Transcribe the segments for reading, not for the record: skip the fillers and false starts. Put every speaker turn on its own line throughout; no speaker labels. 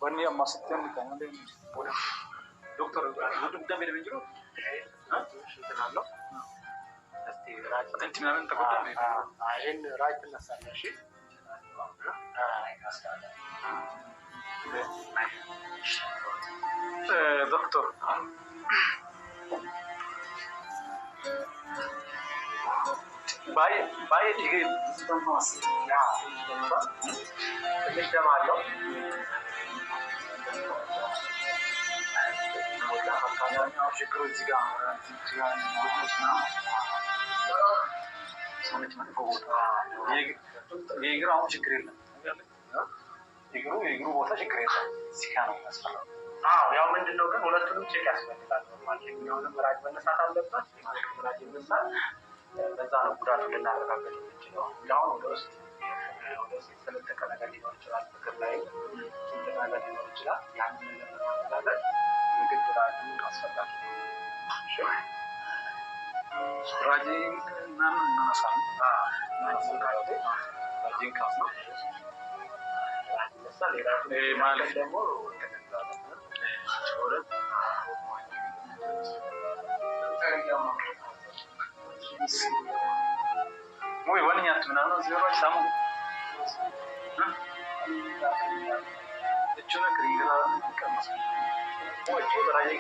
واني اما ستين كان دكتور قدام اللي بيجرو ها شو تنالو انت من انت قدام عين رايت النسال شيء دكتور باي تيجي استنفاس يا ليش ده مالو كان شكرا زيغان سمعت من فوق يقرأ شكرا يقرأ ولا شكرا سكانه مسفر ያው ምንድነው ግን ሁለቱንም ቼክ ያስፈልጋል ማለት ነው መራጭ መነሳት አለበት መራጭ ይነሳል በዛ ነው ጉዳቱ ልናረጋግጥ የምንችለው ያው ወደ ውስጥ ስለተከ ነገር ሊኖር ይችላል ፍቅር ላይ ነገር ሊኖር ይችላል ያንን ለማረጋገጥ የግድ ራሱ አስፈላጊ ነው ራጂን ማን እናሳል ራጂን ካስማ ማለት ደግሞ muy buena tuna no zero estamos hecho una crida muy chulo raji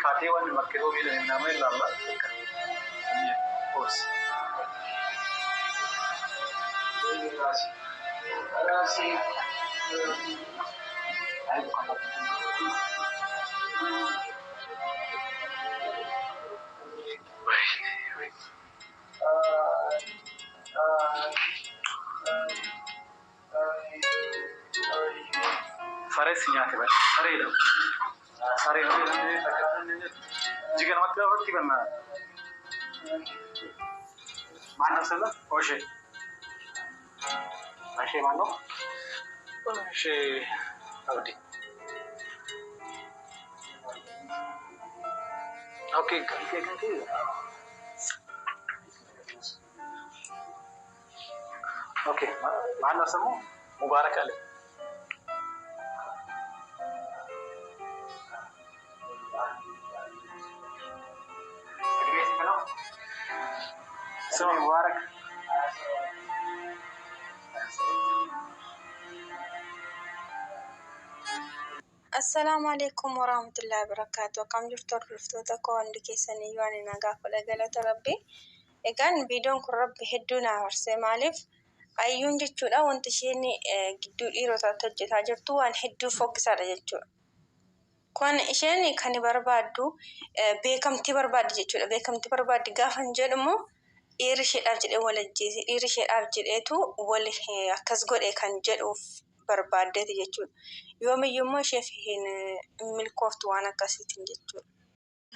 खाते वाले मक्के को भी लेना में लाला कोर्स राशि आई Faresinya tiba, sari itu, sari itu jika nama tiba tiba mana salah, Oshe, Oshe mana? Oshe, Audi. Okay, ganti. Okay, mana semua? Mubarak Ali. Semua mubarak.
السلام عليكم ورحمة الله وبركاته. كم جفتوا تكون لكيسني يواني نقاف لقلة ربي. إكان بدون ربي هدونا ورسي مالف. أيون جتشو لا وانتشيني جدو إيرو تاجرتو وان هدو فوق سارة جتشو. كون إشيني كاني بربادو بيكم تبرباد جتشو بيكم تبرباد قافن جلمو إيرشي الأرجل ولا جيسي إيرشي الأرجل إيتو ولا كسقول إيكان جلوف بربادة جتشو يوم شافين ملكوفت وانا كاسيتين جتشو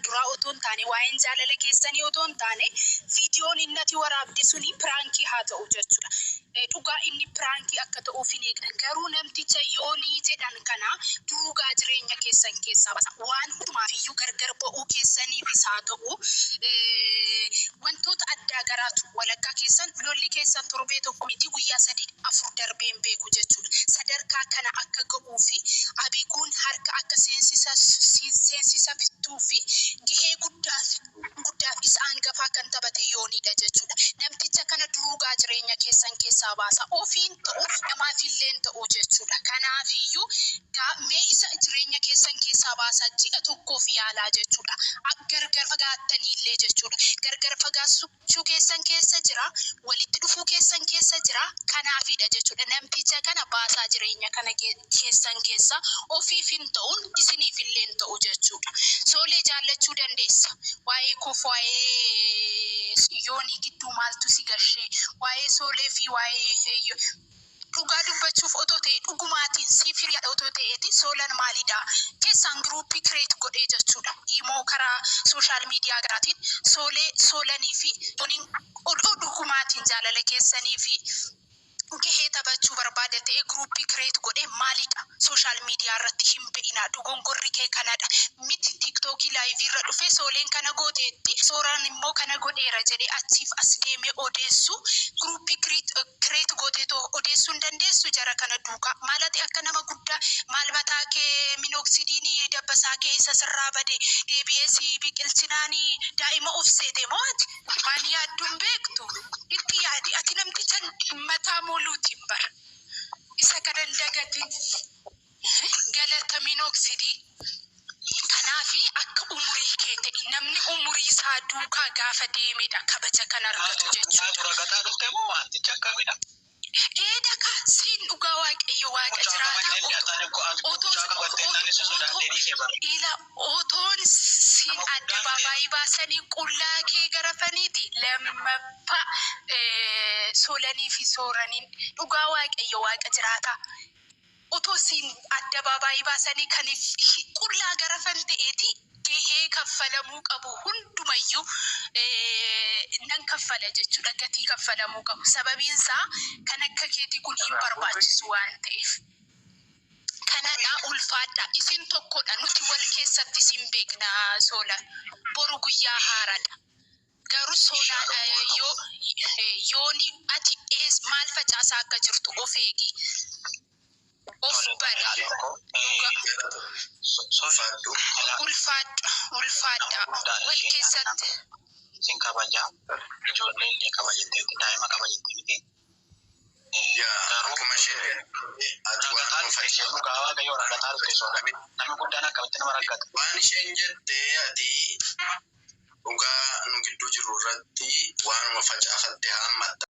dura otoon taane waa'een jaalala keessanii otoon taane viidiyoon innati waraabde suni piraankii haa ta'u jechuudha. Dhugaa inni piraankii akka ta'uuf hin eegna. Garuu namticha yoonii jedhan kana durugaa jireenya keessan keessaa basa. Waan hundumaafiyyuu gargar ba'uu keessaniifis haa ta'u wantoota addaa garaatu walakkaa keessan lolli keessan torbee tokko miti guyyaa 3-4 darbeen beeku jechuudha. Sadarkaa kana akka ga'uu fi abikuun harka akka seensisa fittuu fi gahee guddaaf isaan gafaa kan taphate yoonidha jechuudha. Namticha kana durugaa jireenya keessan keessaa baasa. Ofiin ta'u namaafillee ta'u jechuudha. Kanaafiyyuu mee isa jireenya keessan keessaa baasa ji'a tokkoof yaalaa jechuudha. Gargar fagaattaniillee jechuudha. Gargar fagaachuu keessan keessa jira, walitti dhufuu keessan keessa jira. Kanaafidha jechuudha. Namticha kana baasaa jireenya kana keessan keessa ofiif hin ta'uun isiniifillee ta'u jechuudha. Soolee jaallachuu dandeessa. Waa'ee koof waa'ee yoonii gidduu maaltu si gashee waa'ee soolee fi waa'ee dhugaa dubbachuuf otoo ta'e dhugumaatiin siif hiriyaadha otoo ta'eeti soolan maalidha keessaan giruuppii kireet godhee jechuudha. Immoo karaa sooshaal miidiyaa garaatiin soolanii fi yooniin odoo dhugumaatiin jaalala keessanii fi gahee taphachuu barbaada ta'e gruupii kireet godhee maalidha sooshaal miidiyaa irratti hin be'inaa dogongorri kee kanadha miti tiiktookii laayivii irra dhufee sooleen kana gooteetti sooraan immoo kana godheera jedhee achiif as deemee odeessu gruupii kireet gooteetoo odeessuu hin dandeessu jara kana duukaa maalati akka nama guddaa maal mataa kee minooksidiinii dabbasaa kee isa sirraa bade deebi'ee si biqilchinaanii daa'ima of seete mo'ati waan yaadduun beektu itti yaadi ati namtichan mataa mooluutiin bara isa kanan dagatin galata minooksiidii kanaafi akka umurii kee ta'e namni umurii isaa duukaa gaafa deemedha kabaja kan argatu jechuudha. Daka siin dhugaa waaqayyo waaqa jiraata otoon siin adda baabaayii baasanii qullaa kee garafaniiti lammaffaa soolanii fi sooraniin dhugaa waaqayyo waaqa jiraata otoo siin adda baabaayii baasanii kaniif qullaa garafan ta'eeti gahee kaffalamuu qabu hundumayyuu nan kaffala jechuudha gatii kaffalamuu qabu sababiin isaa kan akka keetii kun hin barbaachisu waan ta'eef kanadha ulfaadha isin tokkodha nuti wal keessatti isin beekna soolaan boru guyyaa haaraadha garuu soolaan yooni ati maal facaasaa akka jirtu of eegi of bada ulfaadha wal keessatti sin kabaja ijoolleen illee kabajattee daa'ima kabajattee miti akkuma ishee ati waan nufayyee dhugaa waaqayyo ragataa dhufte soodame namni guddaan akkamitti nama raggata waan isheen jettee ati dhugaa nu gidduu jiru irratti waanuma facaafatte hammatta